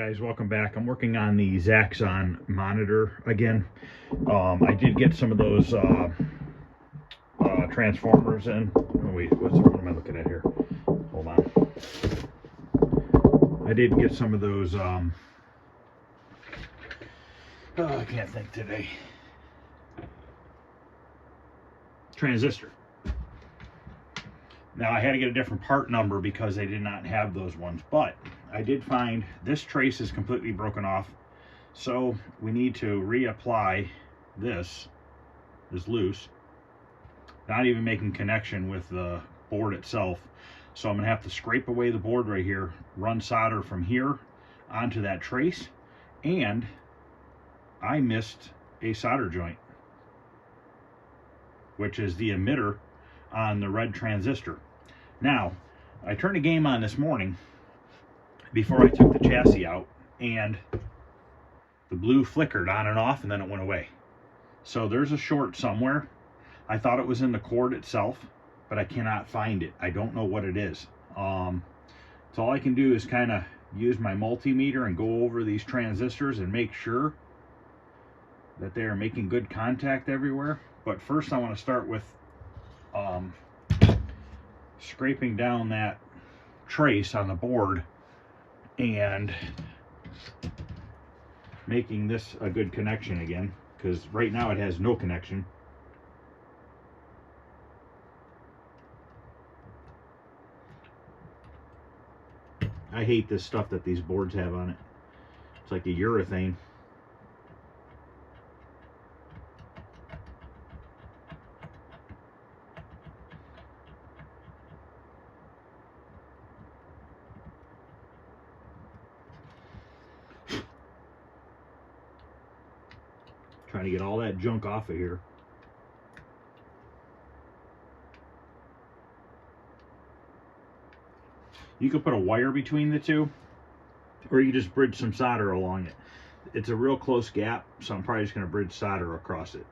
guys, welcome back. I'm working on the Zaxxon monitor again. I did get some of those transformers in. Oh wait, what am I looking at here? Hold on. I did get some of those I can't think today. Transistor. Now I had to get a different part number because they did not have those ones, but I did find this trace is completely broken off, so we need to reapply this. Is loose, not even making connection with the board itself. So I'm gonna have to scrape away the board right here, run solder from here onto that trace, and I missed a solder joint, which is the emitter on the red transistor. Now, I turned the game on this morning before I took the chassis out, and the blue flickered on and off, and then it went away. So there's a short somewhere. I thought it was in the cord itself, but I cannot find it. I don't know what it is. So all I can do is kind of use my multimeter and go over these transistors and make sure that they are making good contact everywhere. But first I want to start with scraping down that trace on the board and making this a good connection again, because right now it has no connection. I hate this stuff that these boards have on it. It's like a urethane. Trying to get all that junk off of here. You could put a wire between the two, or you just bridge some solder along it. It's a real close gap, so I'm probably just going to bridge solder across it.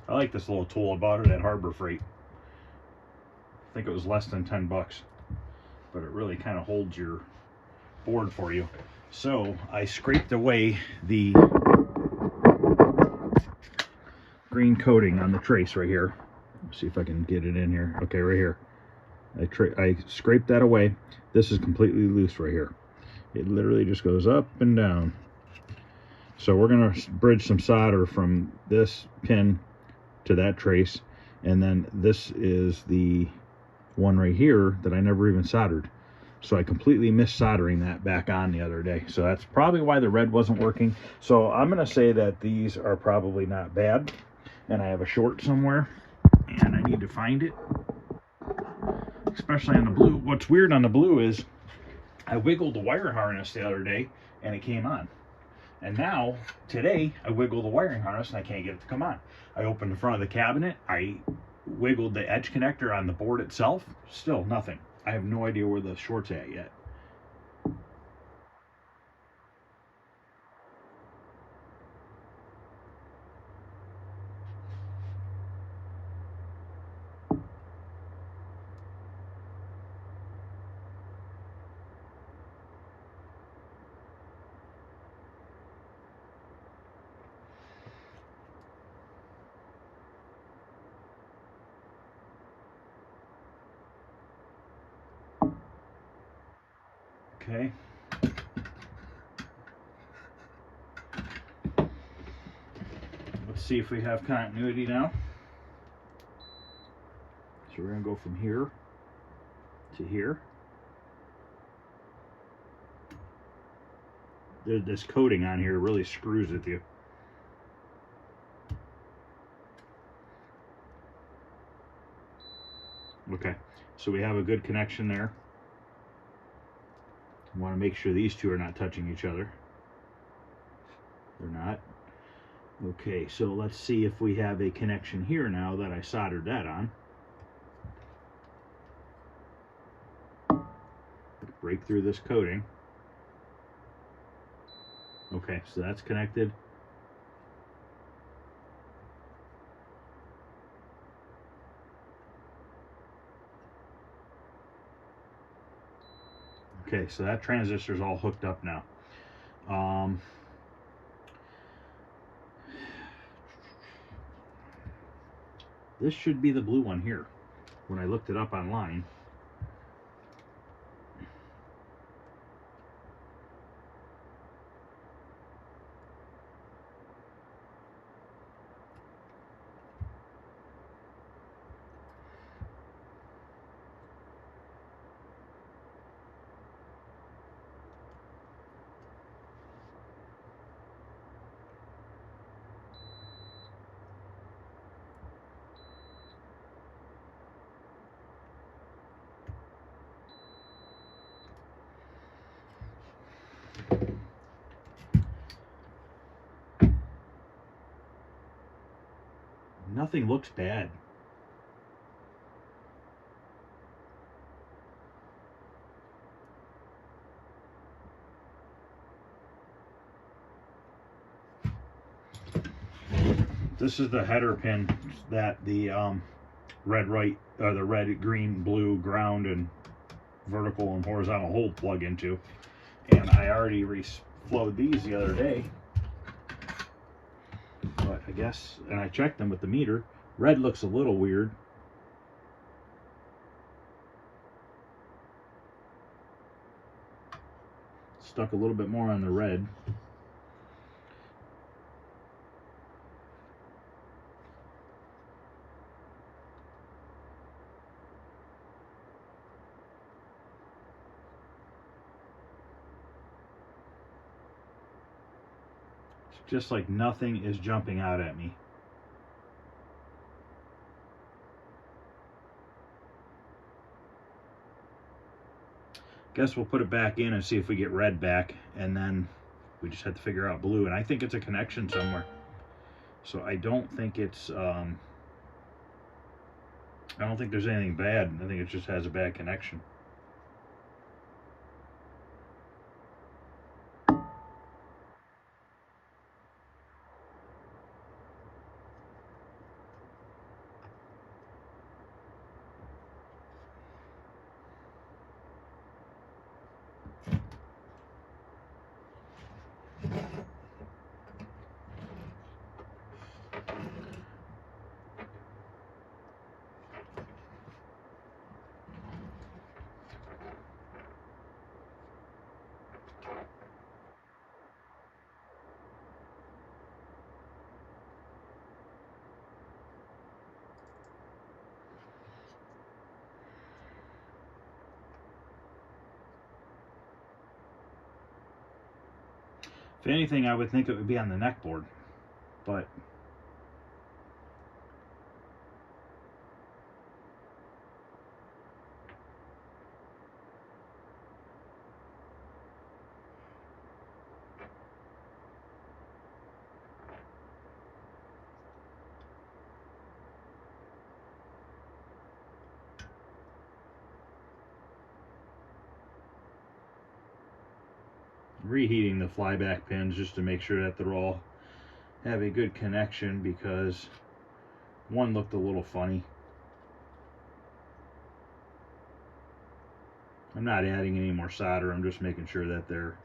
I like this little tool. I bought it at Harbor Freight. I think it was less than 10 bucks, but it really kind of holds your board for you. So I scraped away the green coating on the trace right here. Let's see if I can get it in here. Okay, right here. I scraped that away. This is completely loose right here. It literally just goes up and down. So we're gonna bridge some solder from this pin to that trace, and then this is the one right here that I never even soldered. So I completely missed soldering that back on the other day. So that's probably why the red wasn't working. So I'm gonna say that these are probably not bad, and I have a short somewhere and I need to find it, especially on the blue. What's weird on the blue is I wiggled the wire harness the other day and it came on. And now, today, I wiggle the wiring harness and I can't get it to come on. I opened the front of the cabinet, I wiggled the edge connector on the board itself, still nothing. I have no idea where the short's at yet. Okay. Let's see if we have continuity now. So we're going to go from here to here. This coating on here really screws with you. Okay, so we have a good connection there. I want to make sure these two are not touching each other. They're not. Okay, so let's see if we have a connection here now that I soldered that on. Break through this coating. Okay, so that's connected. Okay, so that transistor's all hooked up now. This should be the blue one here. When I looked it up online, nothing looks bad. This is the header pin that the red, green, blue ground and vertical and horizontal hold plug into. And I already reflowed these the other day. But I guess, and I checked them with the meter. Red looks a little weird. Stuck a little bit more on the red. It's just like nothing is jumping out at me. Guess we'll put it back in and see if we get red back, and then we just have to figure out blue. And I think it's a connection somewhere. So I don't think it's, I don't think there's anything bad. I think it just has a bad connection. If anything, I would think it would be on the neck board, but reheating the flyback pins just to make sure that they're all have a good connection, because one looked a little funny. I'm not adding any more solder, I'm just making sure that they're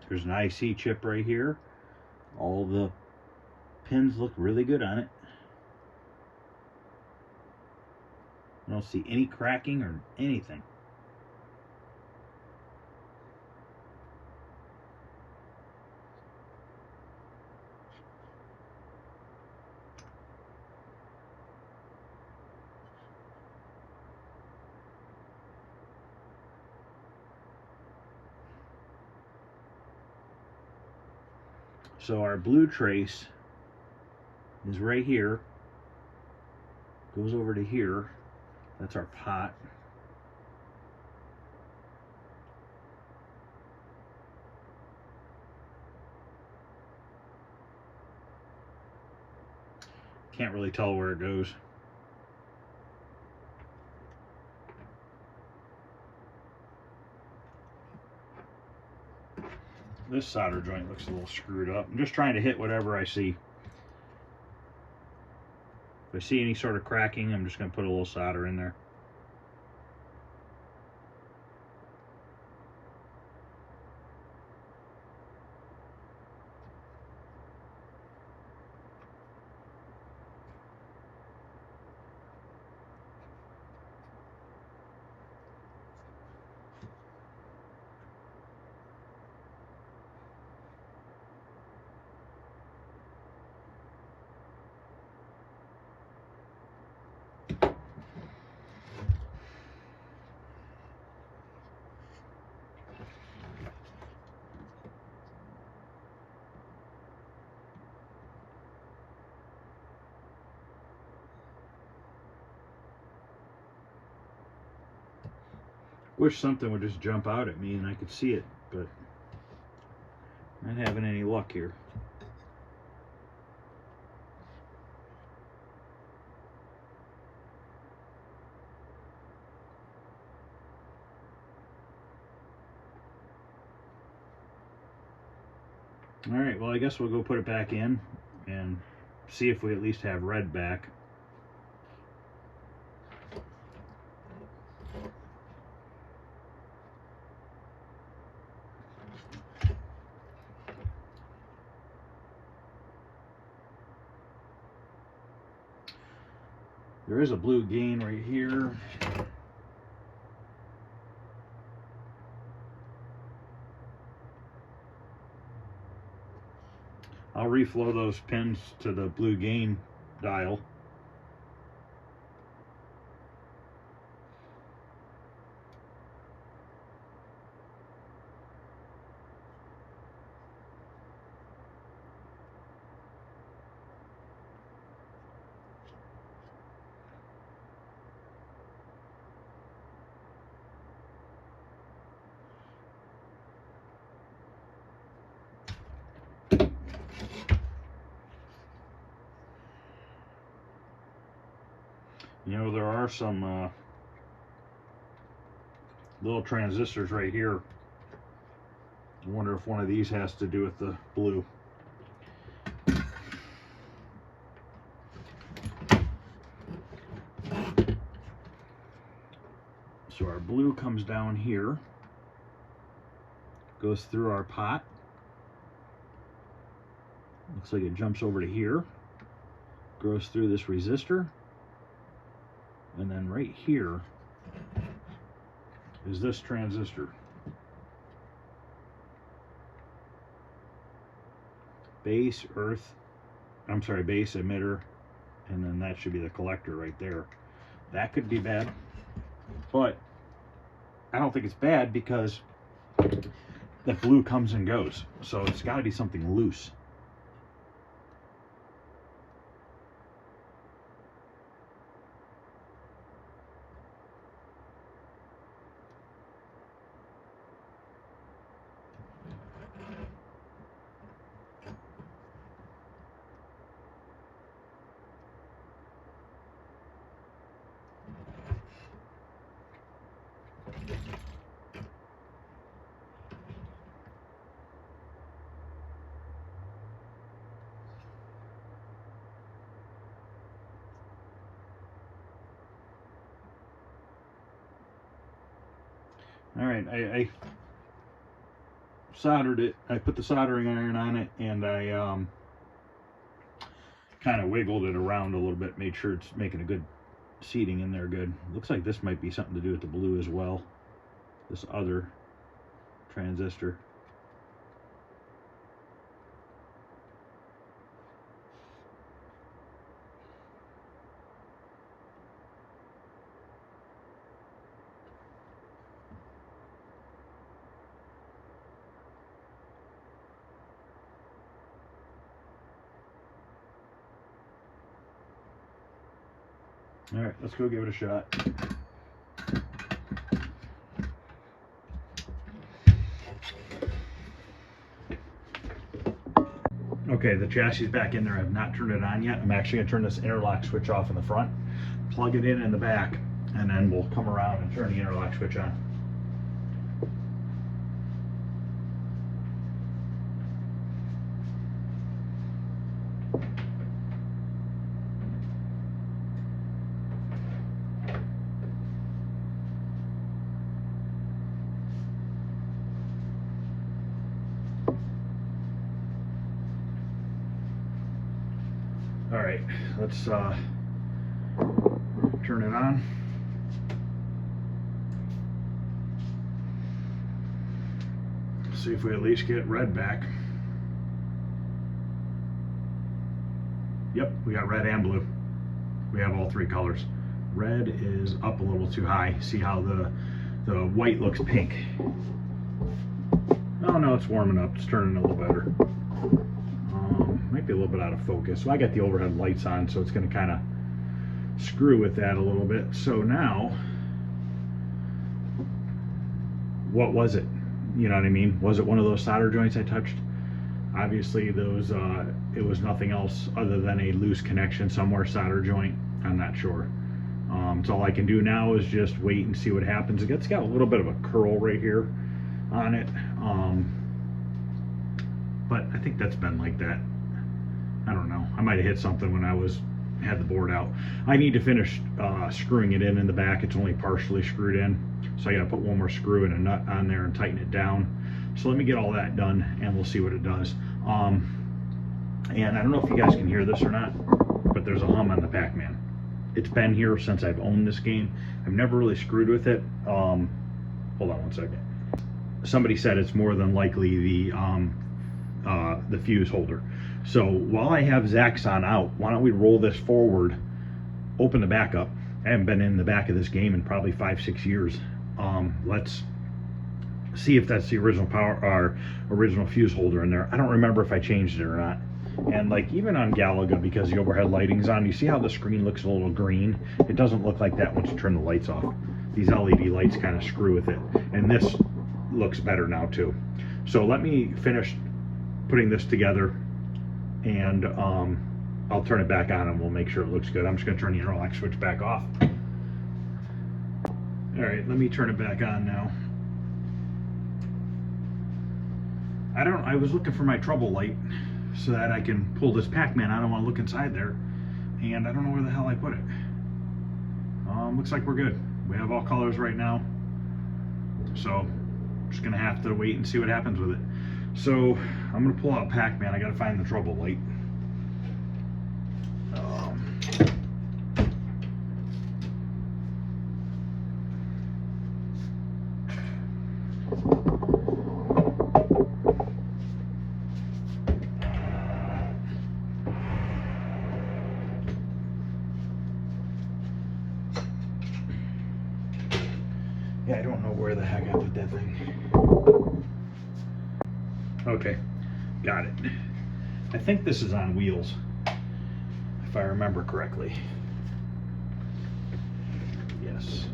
There's an IC chip right here. All the pins look really good on it. I don't see any cracking or anything. So our blue trace is right here, goes over to here. That's our pot. Can't really tell where it goes. This solder joint looks a little screwed up. I'm just trying to hit whatever I see. If I see any sort of cracking, I'm just going to put a little solder in there. Wish something would just jump out at me and I could see it, but not having any luck here. All right, well, I guess we'll go put it back in and see if we at least have red back. There is a blue gain right here. I'll reflow those pins to the blue gain dial. You know, there are some little transistors right here. I wonder if one of these has to do with the blue. So our blue comes down here, goes through our pot. Looks like it jumps over to here, goes through this resistor, and then right here is this transistor. Base, base, emitter, and then that should be the collector right there. That could be bad, but I don't think it's bad because that blue comes and goes, so it's got to be something loose. All right, I soldered it. I put the soldering iron on it, and I kind of wiggled it around a little bit, made sure it's making a good seating in there good. Looks like this might be something to do with the blue as well, this other transistor. All right, let's go give it a shot. Okay, the chassis is back in there. I've not turned it on yet. I'm actually gonna turn this interlock switch off in the front, plug it in the back, and then we'll come around and turn the interlock switch on. All right, let's turn it on. See if we at least get red back. Yep, we got red and blue. We have all three colors. Red is up a little too high. See how the white looks pink. Oh no, it's warming up. It's turning a little better. Might be a little bit out of focus. So I got the overhead lights on, so it's going to kind of screw with that a little bit. So now, what was it? You know what I mean? Was it one of those solder joints I touched? Obviously, those it was nothing else other than a loose connection somewhere, solder joint. I'm not sure. So all I can do now is just wait and see what happens. It's got a little bit of a curl right here on it, but I think that's been like that. I don't know. I might have hit something when I had the board out. I need to finish screwing it in the back. It's only partially screwed in, so I got to put one more screw and a nut on there and tighten it down. So let me get all that done, and we'll see what it does. And I don't know if you guys can hear this or not, but there's a hum on the Pac-Man. It's been here since I've owned this game. I've never really screwed with it. Hold on one second. Somebody said it's more than likely the fuse holder. So while I have Zaxxon out, why don't we roll this forward, open the back up. I haven't been in the back of this game in probably 5-6 years. Let's see if that's the original power or original fuse holder in there. I don't remember if I changed it or not. And like even on Galaga, because the overhead lighting's on, you see how the screen looks a little green? It doesn't look like that once you turn the lights off. These LED lights kind of screw with it. And this looks better now too. So let me finish putting this together, and I'll turn it back on and we'll make sure it looks good. I'm just going to turn the interlock switch back off. All right, let me turn it back on now. I was looking for my trouble light so that I can pull this Pac-Man. I don't want to look inside there, and I don't know where the hell I put it. Looks like we're good. We have all colors right now, so I'm just gonna have to wait and see what happens with it. So I'm gonna pull out Pac-Man. I gotta find the trouble light. Yeah, I don't know where the heck I put that thing. Okay, got it. I think this is on wheels, if I remember correctly. Yes.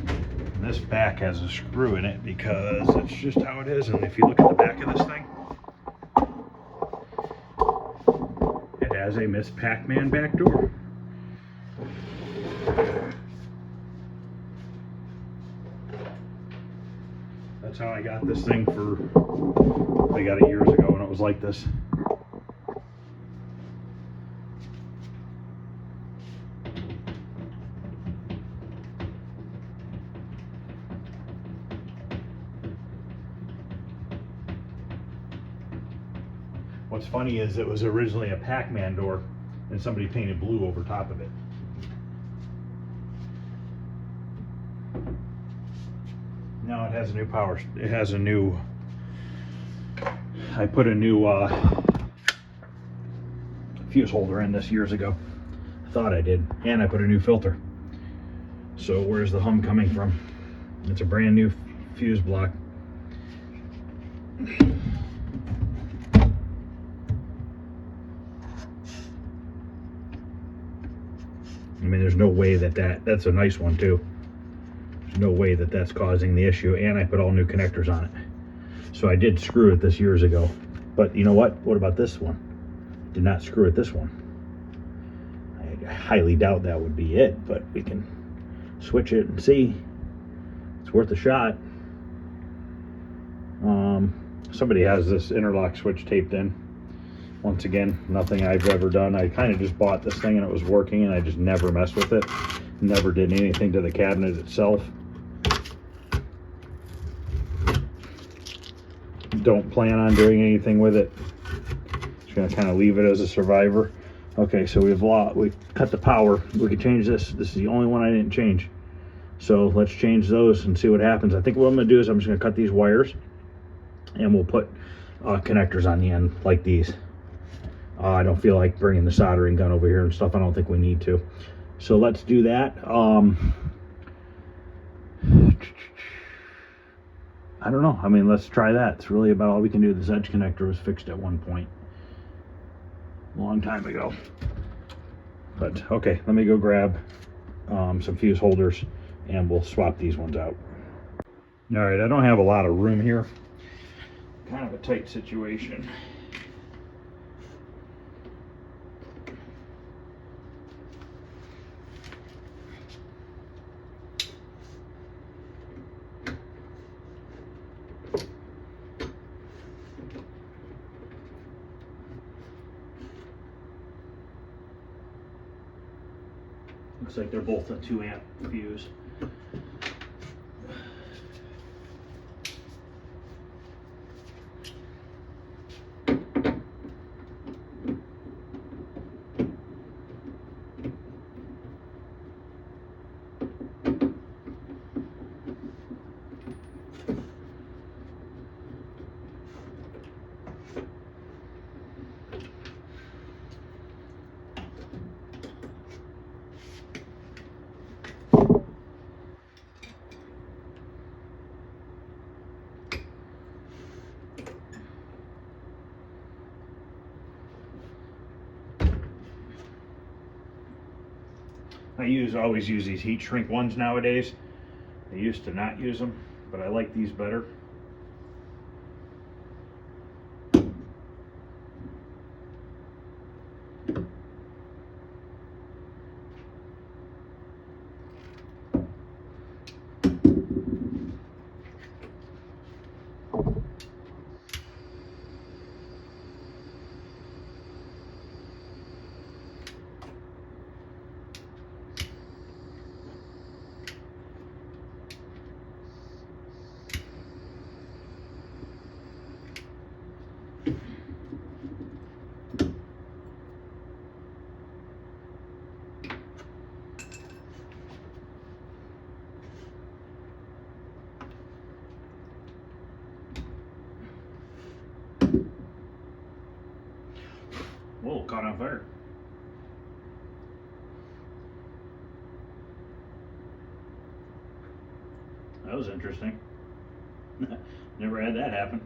And this back has a screw in it because it's just how it is. And if you look at the back of this thing, it has a Miss Pac-Man back door. That's how I got this thing I got it years ago, and it was like this. What's funny is it was originally a Pac-Man door, and somebody painted blue over top of it. Now it has a new power. It has a new. I put a new fuse holder in this years ago. I thought I did, and I put a new filter. So where's the hum coming from? It's a brand new fuse block. I mean, there's no way that's a nice one too. no way that that's causing the issue, and I put all new connectors on it. So I did screw it this years ago. But you know what? What about this one? Did not screw it this one. I highly doubt that would be it, but we can switch it and see. It's worth a shot. Somebody has this interlock switch taped in. Once again, nothing I've ever done. I kind of just bought this thing and it was working, and I just never messed with it. Never did anything to the cabinet itself. Don't plan on doing anything with it. Just gonna kind of leave it as a survivor. Okay, so we've cut the power. We could change this. This is the only one I didn't change. So let's change those and see what happens. I think what I'm gonna do is I'm just gonna cut these wires, and we'll put connectors on the end like these. I don't feel like bringing the soldering gun over here and stuff. I don't think we need to. So let's do that. I don't know. I mean, let's try that. It's really about all we can do. This edge connector was fixed at one point a long time ago. But okay, let me go grab some fuse holders and we'll swap these ones out. All right, I don't have a lot of room here. Kind of a tight situation. Looks like they're both a 2 amp fuse. I always use these heat shrink ones nowadays. I used to not use them, but I like these better. Whoa, caught on fire. That was interesting. Never had that happen.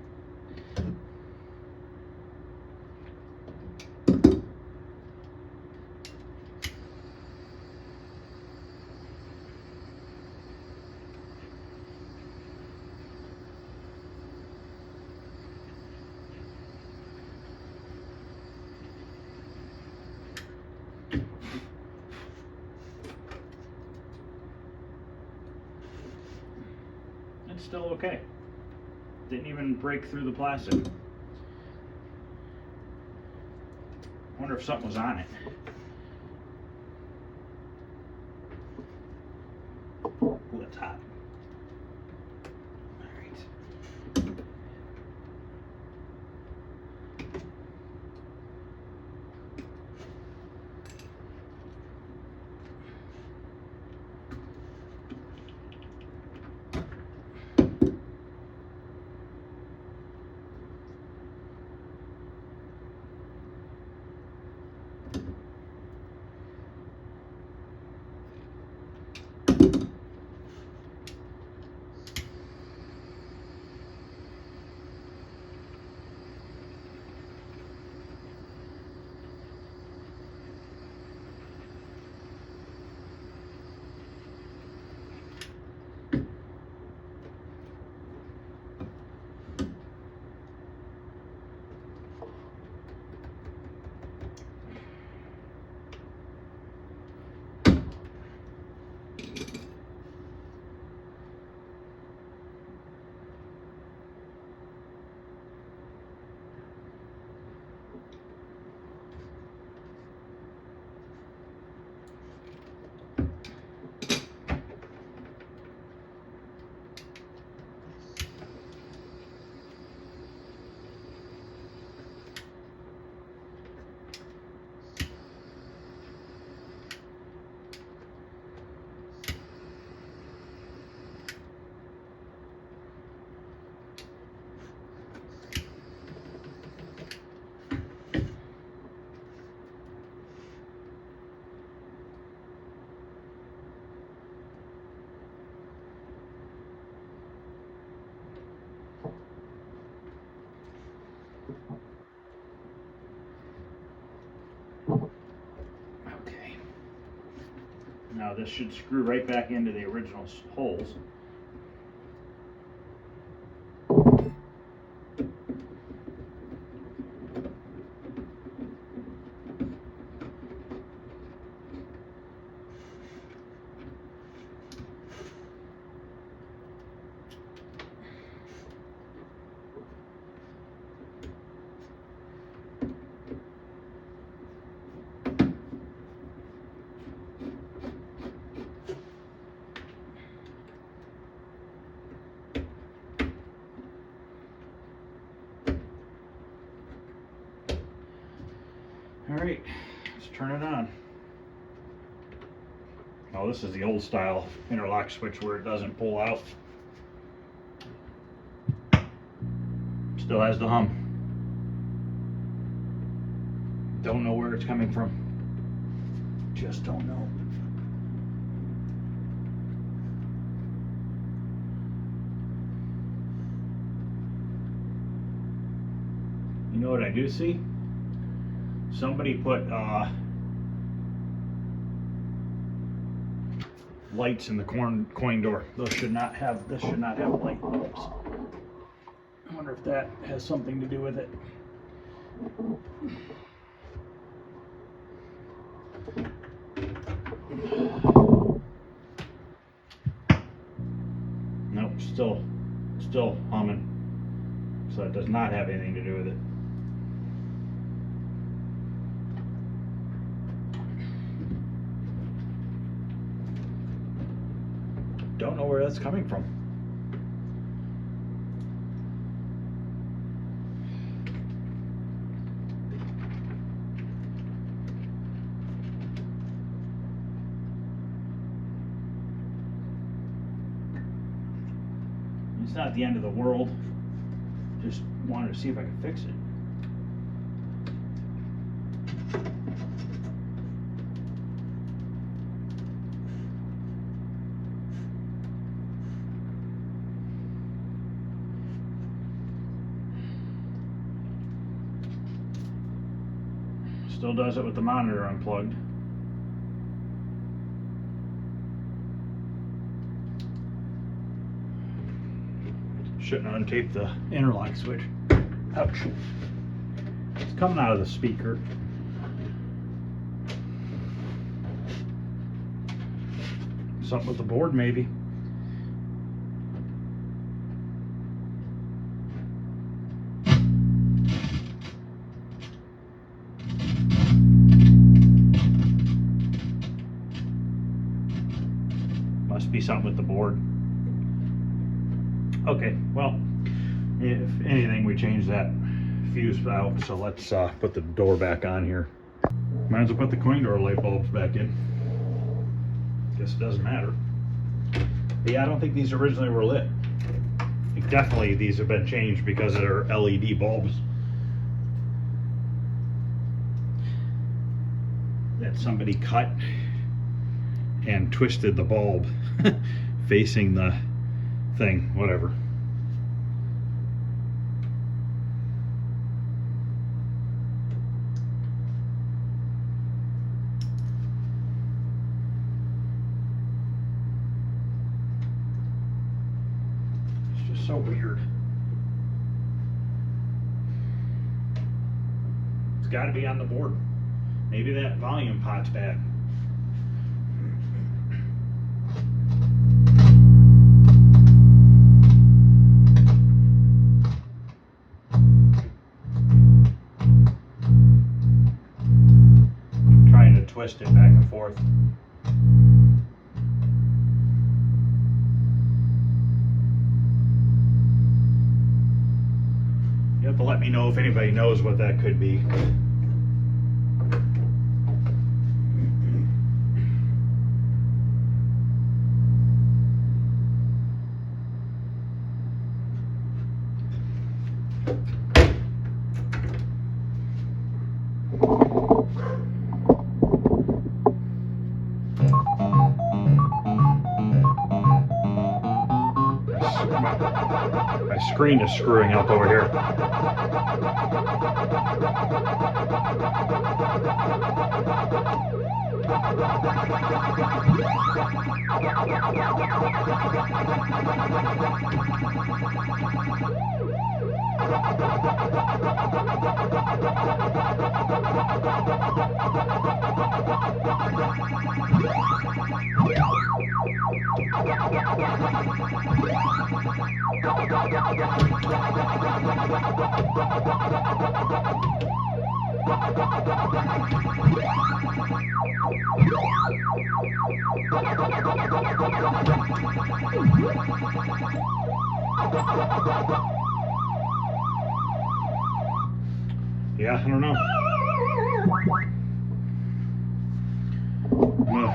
It's still okay. Didn't even break through the plastic. Wonder if something was on it. Ooh, that's hot. All right. Okay. Now this should screw right back into the original holes. Alright, let's turn it on. Oh, this is the old style interlock switch where it doesn't pull out. Still has the hum. Don't know where it's coming from. Just don't know. You know what I do see? Somebody put lights in the coin door. Those should not have. This should not have light bulbs. I wonder if that has something to do with it. Nope, still humming. So it does not have anything to do with it. Don't know where that's coming from. It's not the end of the world. Just wanted to see if I could fix it. Still does it with the monitor unplugged. Shouldn't have untaped the interlock switch. Ouch. It's coming out of the speaker. Something with the board maybe. Must be something with the board. Okay, well, if anything, we change that fuse out. So let's put the door back on here. Might as well put the coin door light bulbs back in. Guess it doesn't matter. But yeah, I don't think these originally were lit. I think definitely these have been changed because they're LED bulbs. That somebody cut and twisted the bulb facing the thing, whatever. It's just so weird. It's got to be on the board. Maybe that volume pot's bad. Twist it back and forth. You have to let me know if anybody knows what that could be. My screen is screwing up over here. Yeah, I don't know. I'm gonna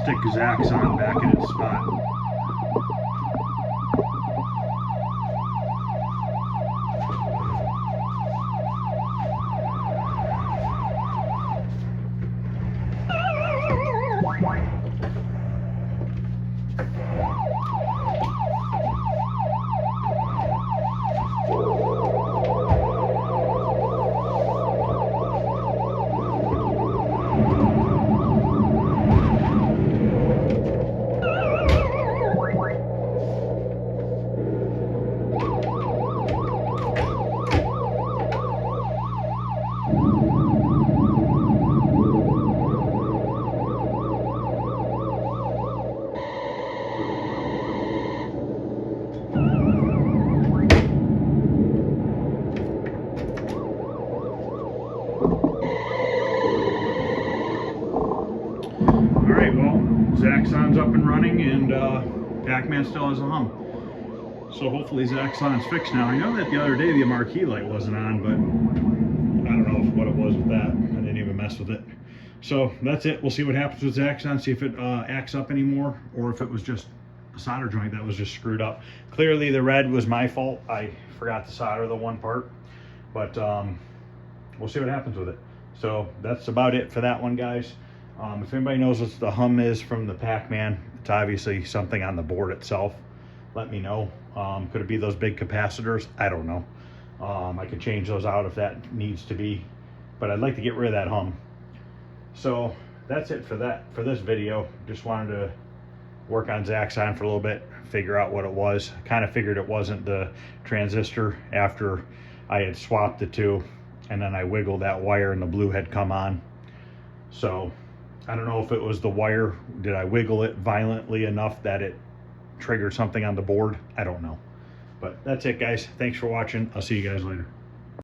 stick Zaxxon back in its spot. Alright, well, Zaxxon's up and running, and Pac-Man still has a hum. So hopefully Zaxxon's fixed now. I know that the other day the marquee light wasn't on, but I don't know what it was with that. I didn't even mess with it. So that's it. We'll see what happens with Zaxxon, see if it acts up anymore, or if it was just a solder joint that was just screwed up. Clearly the red was my fault. I forgot to solder the one part, but we'll see what happens with it. So that's about it for that one, guys. If anybody knows what the hum is from the Pac-Man, it's obviously something on the board itself. Let me know. Could it be those big capacitors? I don't know. I could change those out if that needs to be, but I'd like to get rid of that hum. So that's it for this video. Just wanted to work on Zaxxon for a little bit, figure out what it was. Kind of figured it wasn't the transistor after I had swapped the two, and then I wiggled that wire and the blue had come on. So I don't know if it was the wire. Did I wiggle it violently enough that it triggered something on the board? I don't know. But that's it, guys. Thanks for watching. I'll see you guys later.